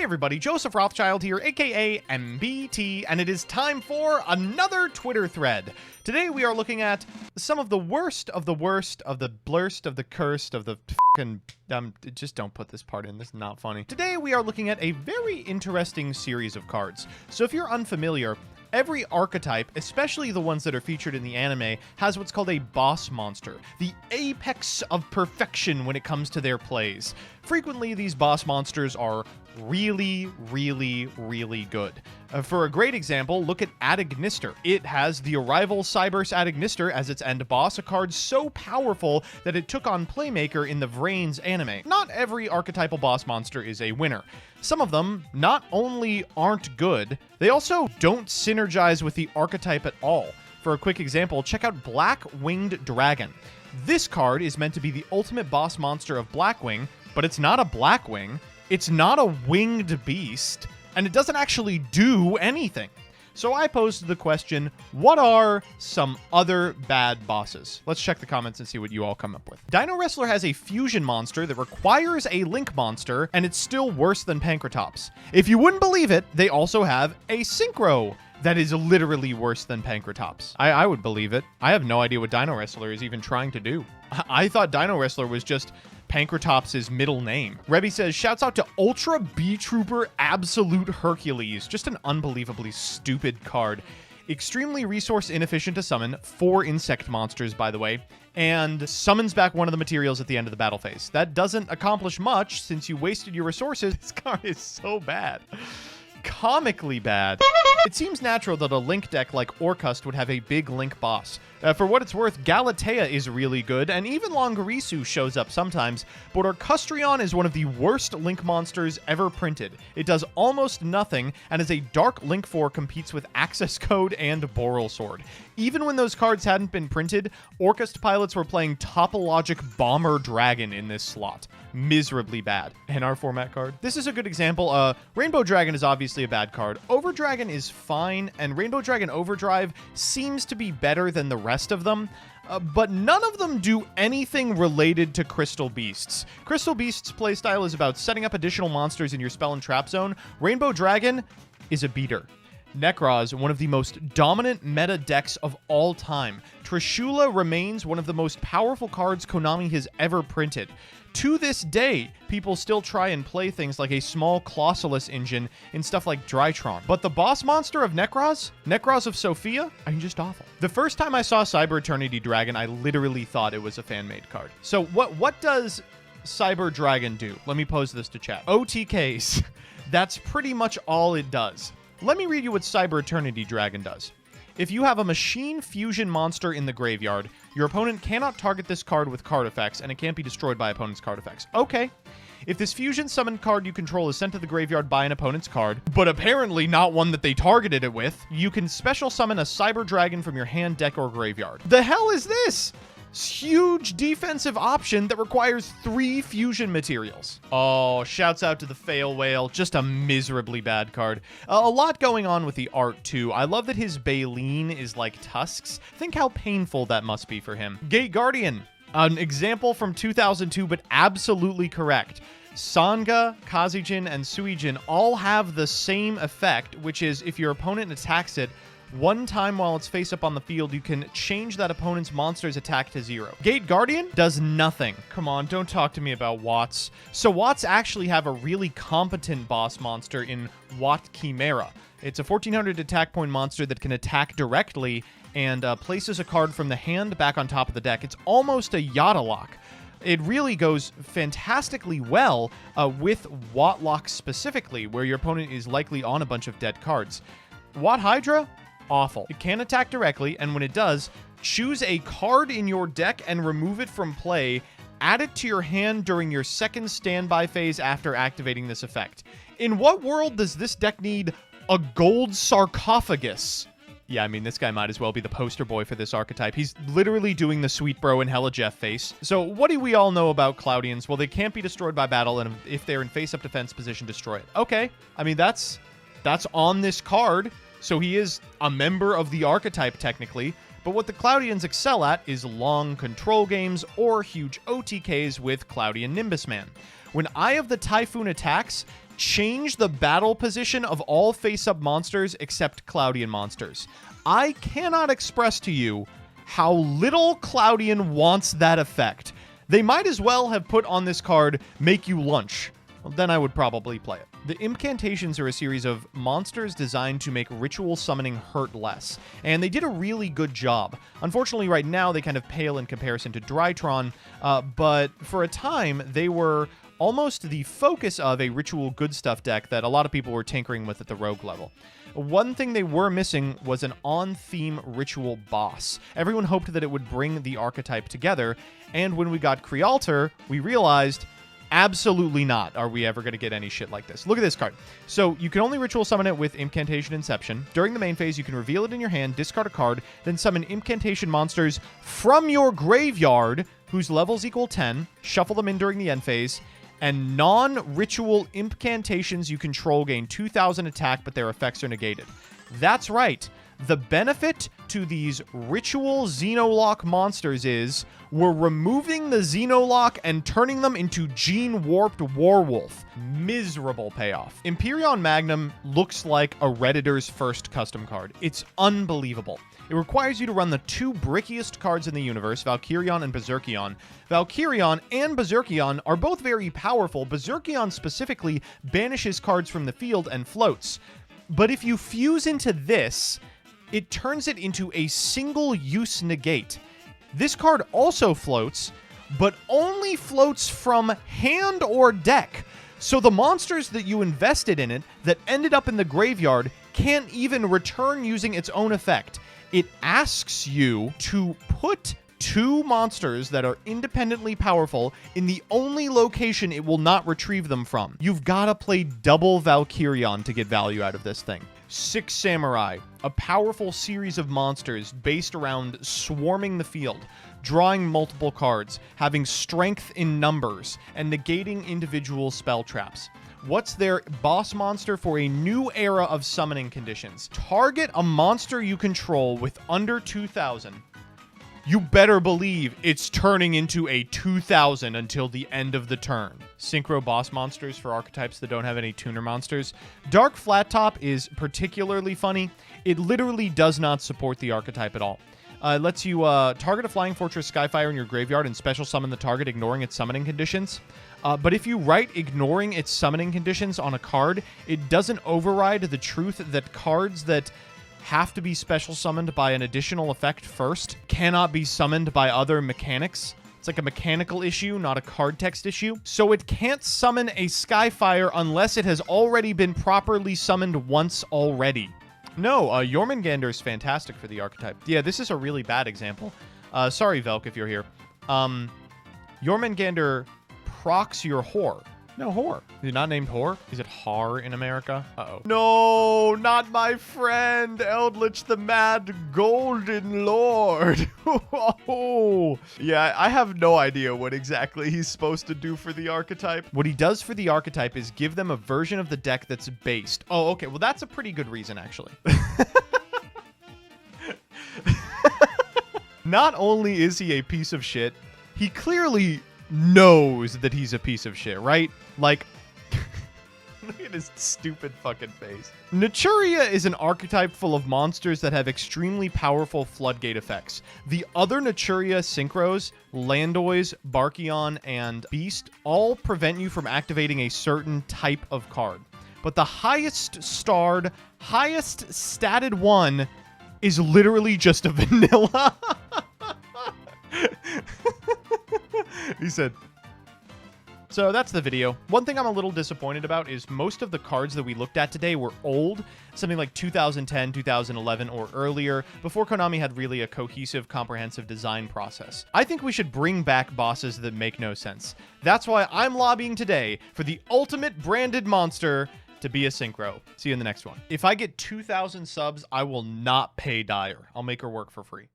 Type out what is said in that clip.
everybody, Joseph Rothschild here, aka MBT, and it is time for another Twitter thread. Today we are looking at some of the worst of the worst of the blurst of the cursed of the fucking... just don't put this part in, this is not funny. Today we are looking at a very interesting series of cards. So if you're unfamiliar, every archetype, especially the ones that are featured in the anime, has what's called a boss monster, the apex of perfection when it comes to their plays. Frequently, these boss monsters are really, really, really good. For a great example, look at Adagnister. It has the Arrival Cyberse Adagnister as its end boss, a card so powerful that it took on Playmaker in the Vrains anime. Not every archetypal boss monster is a winner. Some of them not only aren't good, they also don't synergize with the archetype at all. For a quick example, check out Black Winged Dragon. This card is meant to be the ultimate boss monster of Blackwing, but it's not a Blackwing, it's not a winged beast, and it doesn't actually do anything. So I posed the question, what are some other bad bosses? Let's check the comments and see what you all come up with. Dino Wrestler has a fusion monster that requires a link monster, and it's still worse than Pankratops. If you wouldn't believe it, they also have a synchro that is literally worse than Pankratops. I would believe it. I have no idea what Dino Wrestler is even trying to do. I thought Dino Wrestler was just Pankratops' middle name. Rebby says, shouts out to Ultra B-Trooper Absolute Hercules. Just an unbelievably stupid card. Extremely resource inefficient to summon, 4 insect monsters, by the way, and summons back one of the materials at the end of the battle phase. That doesn't accomplish much since you wasted your resources. This card is so bad. Comically bad. It seems natural that a Link deck like Orcust would have a big Link boss. For what it's worth, Galatea is really good, and even Longarisu shows up sometimes, but Orcustrion is one of the worst Link monsters ever printed. It does almost nothing, and as a Dark Link 4 competes with Access Code and Boral Sword. Even when those cards hadn't been printed, Orcust pilots were playing Topologic Bomber Dragon in this slot. Miserably bad. And our format card. This is a good example. Rainbow Dragon is obviously a bad card. Overdragon is fine, and Rainbow Dragon Overdrive seems to be better than the rest of them. But none of them do anything related to Crystal Beasts. Crystal Beasts' playstyle is about setting up additional monsters in your spell and trap zone. Rainbow Dragon is a beater. Nekroz, one of the most dominant meta decks of all time. Trishula remains one of the most powerful cards Konami has ever printed. To this day, people still try and play things like a small Clausulus engine in stuff like Drytron. But the boss monster of Nekroz, Nekroz of Sophia, I mean, just awful. The first time I saw Cyber Eternity Dragon, I literally thought it was a fan-made card. So what does Cyber Dragon do? Let me pose this to chat. OTKs. That's pretty much all it does. Let me read you what Cyber Eternity Dragon does. If you have a machine fusion monster in the graveyard, your opponent cannot target this card with card effects, and it can't be destroyed by opponent's card effects. Okay. If this fusion summoned card you control is sent to the graveyard by an opponent's card, but apparently not one that they targeted it with, you can special summon a Cyber Dragon from your hand, deck, or graveyard. The hell is this? Huge defensive option that requires 3 fusion materials. Oh, shouts out to the Fail Whale. Just a miserably bad card. A lot going on with the art, too. I love that his Baleen is like tusks. Think how painful that must be for him. Gate Guardian. An example from 2002, but absolutely correct. Sanga, Kazijin, and Suijin all have the same effect, which is if your opponent attacks it, one time while it's face up on the field, you can change that opponent's monster's attack to 0. Gate Guardian does nothing. Come on, don't talk to me about Watts. So Watts actually have a really competent boss monster in Watt Chimera. It's a 1400 attack point monster that can attack directly and places a card from the hand back on top of the deck. It's almost a Yadalock. It really goes fantastically well with Wattlock specifically, where your opponent is likely on a bunch of dead cards. Watt Hydra? Awful. It can attack directly, and when it does, choose a card in your deck and remove it from play. Add it to your hand during your second standby phase after activating this effect. In what world does this deck need a gold sarcophagus? Yeah, I mean, this guy might as well be the poster boy for this archetype. He's literally doing the Sweet Bro and Hella Jeff face. So what do we all know about Cloudians? Well, they can't be destroyed by battle, and if they're in face-up defense position, destroy it. Okay. I mean, that's on this card. So he is a member of the archetype, technically, but what the Cloudians excel at is long control games or huge OTKs with Cloudian Nimbus Man. When Eye of the Typhoon attacks, change the battle position of all face-up monsters except Cloudian monsters. I cannot express to you how little Cloudian wants that effect. They might as well have put on this card, make you lunch. Well, then I would probably play it. The incantations are a series of monsters designed to make ritual summoning hurt less, and they did a really good job. Unfortunately, right now, they kind of pale in comparison to Drytron, but for a time, they were almost the focus of a ritual good stuff deck that a lot of people were tinkering with at the rogue level. One thing they were missing was an on-theme ritual boss. Everyone hoped that it would bring the archetype together, and when we got Crealtar, we realized absolutely not are we ever going to get any shit like this. Look at this card. So you can only ritual summon it with Incantation Inception. During the main phase, you can reveal it in your hand, discard a card, then summon Incantation monsters from your graveyard, whose levels equal 10, shuffle them in during the end phase, and non-ritual incantations you control gain 2,000 attack, but their effects are negated. That's right. The benefit to these ritual Xenolock monsters is we're removing the Xenolock and turning them into gene-warped Warwolf. Miserable payoff. Empyrean Magnum looks like a Redditor's first custom card. It's unbelievable. It requires you to run the two brickiest cards in the universe, Valkyrion and Berserkion. Valkyrion and Berserkion are both very powerful. Berserkion specifically banishes cards from the field and floats. But if you fuse into this, it turns it into a single-use negate. This card also floats, but only floats from hand or deck. So the monsters that you invested in it that ended up in the graveyard can't even return using its own effect. It asks you to put two monsters that are independently powerful in the only location it will not retrieve them from. You've got to play double Valkyrion to get value out of this thing. Six Samurai, a powerful series of monsters based around swarming the field, drawing multiple cards, having strength in numbers, and negating individual spell traps. What's their boss monster for a new era of summoning conditions? Target a monster you control with under 2,000. You better believe it's turning into a 2,000 until the end of the turn. Synchro boss monsters for archetypes that don't have any tuner monsters. Dark Flat Top is particularly funny. It literally does not support the archetype at all. It lets you target a Flying Fortress Skyfire in your graveyard and special summon the target, ignoring its summoning conditions. But if you write ignoring its summoning conditions on a card, it doesn't override the truth that cards that have to be special summoned by an additional effect first cannot be summoned by other mechanics. It's like a mechanical issue, not a card text issue. So it can't summon a Skyfire unless it has already been properly summoned once already. No, Jormungandr is fantastic for the archetype. Yeah, this is a really bad example. Sorry, Velk, if you're here. Jormungandr procs your whore. No, whore. Is it not named whore? Is it har in America? Uh-oh. No, not my friend, Eldritch the Mad Golden Lord. Oh. Yeah, I have no idea what exactly he's supposed to do for the archetype. What he does for the archetype is give them a version of the deck that's based. Oh, okay. Well, that's a pretty good reason, actually. Not only is he a piece of shit, he clearly knows that he's a piece of shit, right? Like, look at his stupid fucking face. Naturia is an archetype full of monsters that have extremely powerful floodgate effects. The other Naturia synchros, Landoys, Barkion, and Beast, all prevent you from activating a certain type of card. But the highest starred, highest statted one is literally just a vanilla. He said. So that's the video. One thing I'm a little disappointed about is most of the cards that we looked at today were old, something like 2010, 2011, or earlier, before Konami had really a cohesive, comprehensive design process. I think we should bring back bosses that make no sense. That's why I'm lobbying today for the ultimate branded monster to be a synchro. See you in the next one. If I get 2,000 subs, I will not pay Dire. I'll make her work for free.